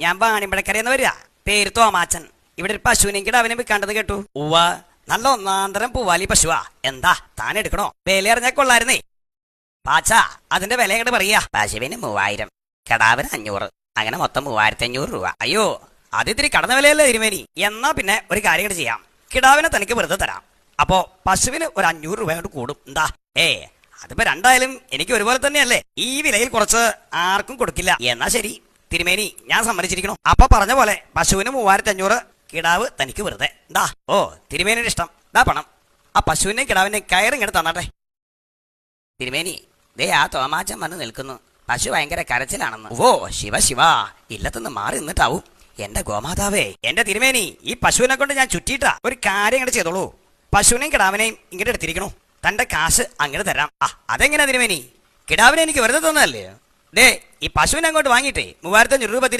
ഞാൻ പാണിമ്പഴക്കരയെന്ന് വരിക. പേര് തോമാച്ചൻ. ഇവിടെ ഒരു പശുവിനെയും കിടാവിനെയും വിൽക്കാണ്ടെന്ന് കേട്ടു. ഉവ്വ, നല്ല ഒന്നാന്തരം പൂവാലി പശുവാ. എന്താ താൻ എടുക്കണോ? വില അറിഞ്ഞാൽ കൊള്ളായിരുന്നേ. പാച്ച, അതിന്റെ വില അങ്ങോട്ട് പറയാ. പശുവിന് 3000, കിടാവിന് 500, അങ്ങനെ മൊത്തം 3500 രൂപ. അയ്യോ, അത് ഇത്തിരി കടന്ന വിലയല്ലേ തിരുമേനി. എന്നാ പിന്നെ ഒരു കാര്യം കൂടെ ചെയ്യാം. കിടാവിനെ തനിക്ക് വെറുതെ തരാം. അപ്പോ പശുവിന് ഒരു 500 രൂപ കൊണ്ട് കൂടും. എന്താ? അതിപ്പോ രണ്ടായാലും എനിക്ക് ഒരുപോലെ തന്നെയല്ലേ. ഈ വിലയിൽ കുറച്ച് ആർക്കും കൊടുക്കില്ല. എന്നാ ശരി തിരുമേനി, ഞാൻ സമ്മതിച്ചിരിക്കണു. അപ്പൊ പറഞ്ഞ പോലെ പശുവിന് 3500, കിടാവ് തനിക്ക് വെറുതെ. എന്താ? ഓ, തിരുമേനിയുടെ ഇഷ്ടം. ദാ പണം. ആ പശുവിന്റെയും കിടാവിന്റെയും കയറിങ്ങോട്ട് തന്നാട്ടെ. തിരുമേനി, ദേ ആ തോമാച്ചൻ വന്ന് നിൽക്കുന്നു. പശു ഭയങ്കര കരച്ചിലാണെന്ന്. ഓ ശിവ ശിവ, ഇല്ലത്തുനിന്ന് മാറി നിന്നിട്ടാവും. എന്റെ ഗോമാതാവേ, എന്റെ തിരുമേനി, ഈ പശുവിനെ കൊണ്ട് ഞാൻ ചുറ്റിയിട്ടാ. ഒരു കാര്യം ഇങ്ങോട്ട് ചെയ്തോളൂ. പശുവിനെയും കിടാവിനെയും ഇങ്ങോട്ട് എടുത്തിരിക്കണു. തന്റെ കാശ് അങ്ങോട്ട് തരാം. അതെങ്ങനെയാ തിരുമേനി? കിടാവിനെ എനിക്ക് വെറുതെ തന്നതല്ലേ. ദേ, ഈ പശുവിനെ അങ്ങോട്ട് വാങ്ങിയിട്ടേ 3500 രൂപ തിരിച്ച്